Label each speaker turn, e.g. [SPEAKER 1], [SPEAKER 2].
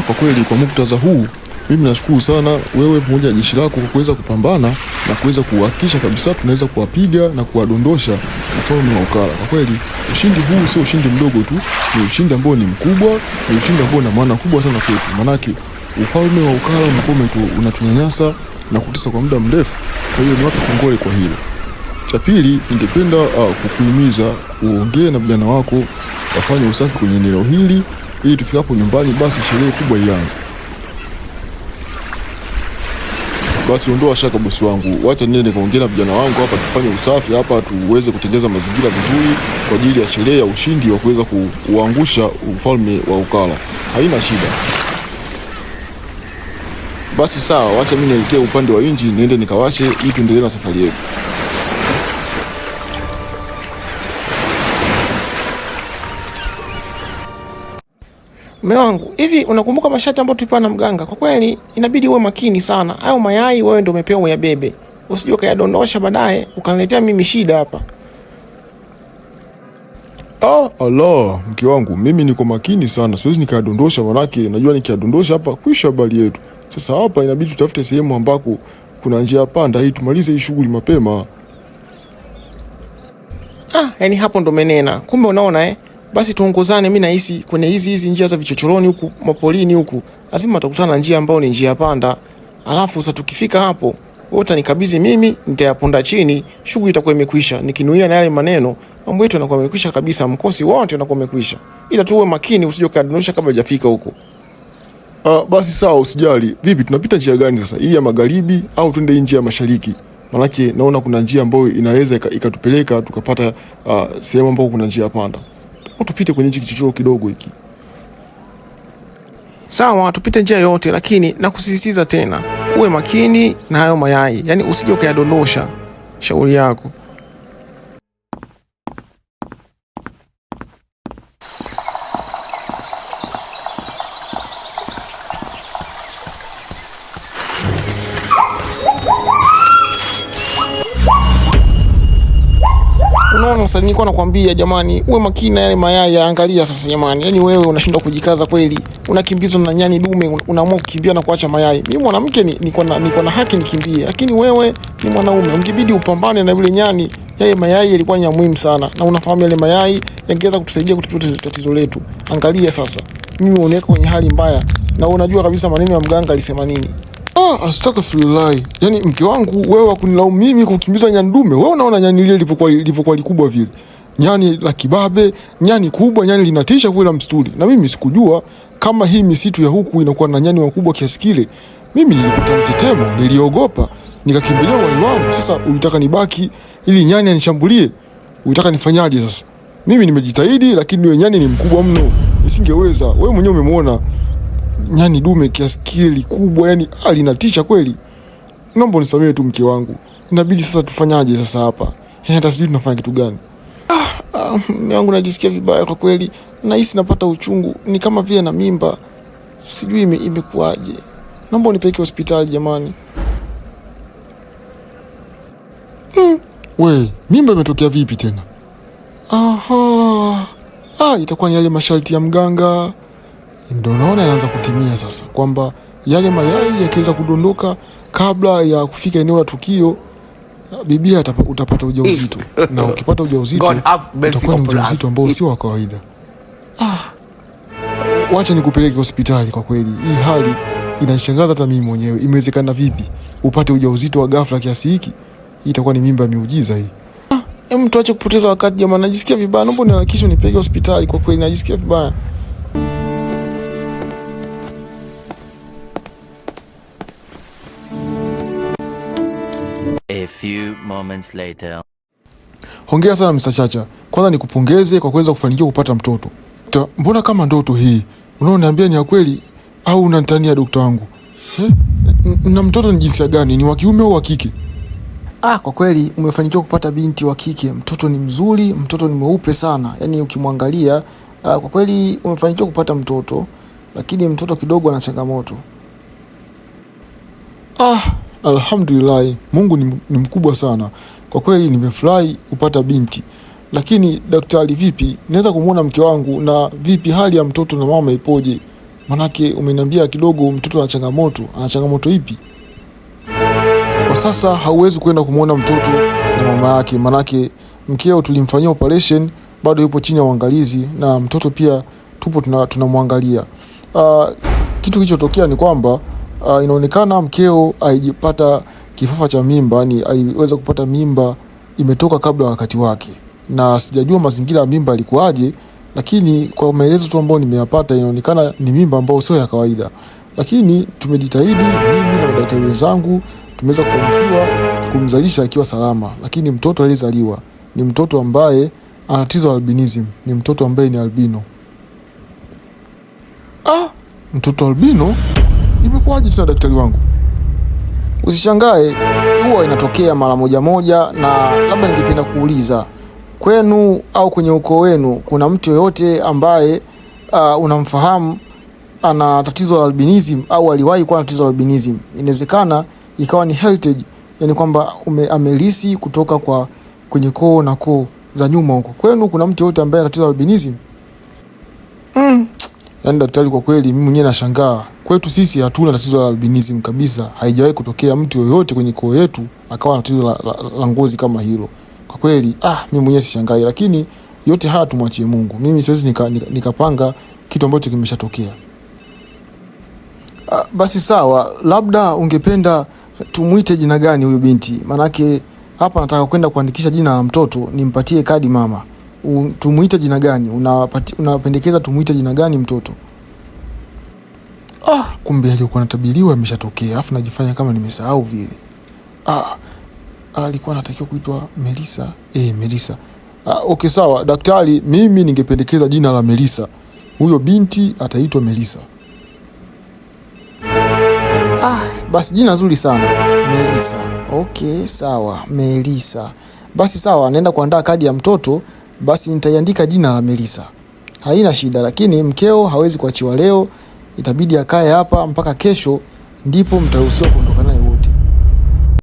[SPEAKER 1] Kwa kweli kwa muktadha huu mimi nashukuru sana wewe pamoja na jeshi lako kwa kuweza kupambana na kuweza kuhakikisha kabisa tunaweza kuwapiga na kuwadondosha ufalme wa Ukara. Kwa kweli ushindi huu sio ushindi mdogo tu, ni ushindi ambao ni mkubwa, ni ushindi ambao una maana kubwa sana kwetu. Manake ufalme wa Ukara umekuwa unatunyanyasa na kutesa kwa muda mrefu. Kwa hiyo ni wape kongole kwa hilo. Cha pili, ningependa kukuhimiza uongee na vijana wako wafanye usafi kwenye eneo hili ili tufikapo nyumbani basi sherehe kubwa ianze. Basi ondoa shaka bosi wangu. Wacha niende kaongea na vijana wangu hapa tufanye usafi hapa tuweze kutengeneza mazingira vizuri kwa ajili ya sherehe ya ushindi wa kuweza kuangusha ufalme wa Ukara. Haina shida. Basi sawa, wacha mimi nielekee upande wa inji niende nikawashe ili tuendelee na safari yetu.
[SPEAKER 2] Mume wangu, hivi unakumbuka masharti ambayo tulipewa na mganga? Kwa kweli inabidi uwe makini sana. Hayo mayai wewe ndio umepewa uyabebe. Usije ukayadondosha baadaye ukaniletea mimi shida hapa.
[SPEAKER 1] Allah, mke wangu, mimi niko makini sana. Siwezi nikayadondosha manake najua nikiyadondosha hapa kwisha habari yetu. Sasa hapa inabidi tutafute sehemu ambako kuna njia panda ili tumalize hii shughuli mapema.
[SPEAKER 2] Yani hapo ndo menena. Kumbe unaona Basi tuongozane, mimi nahisi kwenye hizi njia za vichochoroni huku mapolini huku lazima tutakutana na njia ambayo ni njia panda. Alafu sasa tukifika hapo, wewe utanikabidhi mimi, nitayaponda chini, shughuli itakuwa imekwisha. Nikinuia na yale maneno, mambo yetu yanakuwa yamekwisha kabisa, mkosi wote unakuwa umekwisha. Ila tuwe makini usije kadondosha kabla hajafika huko.
[SPEAKER 1] Basi sawa, usijali. Vipi tunapita njia gani sasa? Hii ya magharibi au twende nje ya mashariki? Manake naona kuna njia ambayo inaweza ikatupeleka tukapata sehemu ambayo kuna njia panda. Tupite kwenye hiki kichochoro kidogo hiki.
[SPEAKER 2] Sawa, tupite njia yote, lakini nakusisitiza tena uwe makini na hayo mayai. Yaani usije ukayadondosha. Shauri yako. Unaona sasa nilikuwa nakwambia jamani, uwe makini na yale mayai. Angalia sasa jamani, yani wewe unashindwa kujikaza kweli. Unakimbizwa na nyani dume, unaamua kukimbia na kuacha mayai. Mimi mwanamke niko na haki nikimbie, lakini wewe ni mwanaume, ungibidi upambane na yule nyani. Yale mayai yalikuwa ni ya muhimu sana, na unafahamu yale mayai yangeweza kutusaidia kutatua tatizo letu. Angalia sasa, mimi unaweka kwenye hali mbaya, na unajua kabisa maneno ya mganga alisema nini.
[SPEAKER 1] Astaghfirullah. Yaani mke wangu wewe wakunilaumu mimi kukimbiza nyani dume. Wewe unaona nyani lile lilivyokuwa likubwa vile. Nyani la kibabe, nyani kubwa, nyani linatisha kule msituni. Na mimi sikujua kama hii misitu ya huku inakuwa na nyani wakubwa kiasi kile. Mimi nilipata mtetemo, niliogopa, nikakimbilia uhai wangu. Sasa ulitaka nibaki ili nyani anishambulie? Ulitaka nifanyaje sasa? Mimi nimejitahidi lakini yule nyani ni mkubwa mno. Nisingeweza. Wewe mwenyewe umemwona nyani dume kiasi kile kubwa, yani linatisha kweli. Naomba unisamehe tu mke wangu. Inabidi sasa tufanyaje sasa hapa? Hata sijui tunafanya kitu gani.
[SPEAKER 2] Mume wangu najisikia vibaya kwa kweli. Nahisi napata uchungu, ni kama vile na mimba. Sijui imekuaje. Naomba unipeleke hospitali jamani.
[SPEAKER 1] We, mimba imetokea vipi tena? Itakuwa ni yale masharti ya mganga. Ndio naona yanaanza kutimia sasa, kwamba yale mayai yakiweza kudondoka kabla ya kufika eneo la tukio, bibia utapata ujauzito. Na ukipata ujauzito utakuwa ni ujauzito ambao sio wa kawaida. Wacha nikupeleke hospitali kwa kweli. Hii hali inanishangaza hata mimi mwenyewe. Imewezekana vipi upate ujauzito wa ghafla kiasi hiki? Hii itakuwa ni mimba miujiza hii.
[SPEAKER 2] Mtu ache kupoteza wakati jamani, najisikia vibaya. Naomba niharakishe nipeleke hospitali kwa kweli, najisikia vibaya.
[SPEAKER 3] A few moments later.
[SPEAKER 1] Hongera sana Mr. Chacha. Kwanza nikupongeze kwa kuweza kufanikiwa kupata mtoto. Mbona kama ndoto hii? Unaoniambia ni ya kweli au unanitania dokta wangu? Na mtoto ni jinsia gani? Ni wa kiume au wa kike?
[SPEAKER 2] Kwa kweli umefanikiwa kupata binti wa kike. Mtoto ni mzuri, mtoto ni mweupe sana. Yaani ukimwangalia kwa kweli umefanikiwa kupata mtoto, lakini mtoto kidogo ana changamoto.
[SPEAKER 1] Alhamdulillah. Mungu ni mkubwa sana. Kwa kweli nimefurahi kupata binti. Lakini daktari, vipi naweza kumuona mke wangu, na vipi hali ya mtoto na mama ipoje? Manake umeniambia kidogo mtoto ana changamoto. Ana changamoto ipi? Kwa sasa hauwezi kwenda kumuona mtoto na mama yake, manake mkeo tulimfanyia operation, bado yupo chini ya uangalizi, na mtoto pia tupo tunamwangalia. Kitu kilichotokea ni kwamba inaonekana mkeo alijipata kifafa cha mimba, yani aliweza kupata mimba imetoka kabla wakati wake, na sijajua mazingira ya mimba ilikuwaje, lakini kwa maelezo tu ambayo nimeyapata inaonekana ni mimba ambayo sio ya kawaida. Lakini tumejitahidi, mimi na madaktari wenzangu tumeweza kufanikiwa kumzalisha akiwa salama, lakini mtoto aliyezaliwa ni mtoto ambaye ana tatizo la albinism, ni mtoto ambaye ni albino. Mtoto albino? Imekuwaje tena daktari wangu?
[SPEAKER 2] Usishangae, huwa inatokea mara moja, na labda ningependa kuuliza, kwenu au kwenye ukoo wenu kuna mtu yoyote ambaye unamfahamu ana tatizo la albinism au aliwahi kuwa na tatizo la albinism? Inawezekana ikawa ni heritage, yani kwamba amelisi kutoka kwenye koo na koo za nyuma huko. Kwenu kuna mtu yoyote ambaye ana tatizo la albinism?
[SPEAKER 1] Yaani daktari, kwa kweli mimi mwenyewe nashangaa. Kwetu sisi hatuna tatizo la albinism kabisa. Haijawahi kutokea mtu yoyote kwenye koo yetu akawa na tatizo la ngozi kama hilo. Kwa kweli mimi mwenyewe sishangai, lakini yote haya tumwachie Mungu. Mimi siwezi nikapanga kitu ambacho kimeshatokea.
[SPEAKER 2] Basi sawa, labda ungependa tumuite jina gani huyu binti? Manake hapa nataka kwenda kuandikisha jina la mtoto, nimpatie kadi mama. Tumuite jina gani? Unapendekeza tumuite jina gani mtoto?
[SPEAKER 1] Kumbe alikuwa anatabiriwa ameshatokea, afu najifanya kama nimesahau vile. Alikuwa anatakiwa kuitwa Melissa. Melissa. Okay sawa daktari, mimi ningependekeza jina la Melissa. Huyo binti ataitwa Melissa.
[SPEAKER 2] Basi jina zuri sana, Melissa. Okay sawa, Melissa. Basi sawa, naenda kuandaa kadi ya mtoto, basi nitaiandika jina la Melissa. Haina shida, lakini mkeo hawezi kuachiwa leo, itabidi akae hapa mpaka kesho, ndipo mtaruhusiwa kuondoka naye.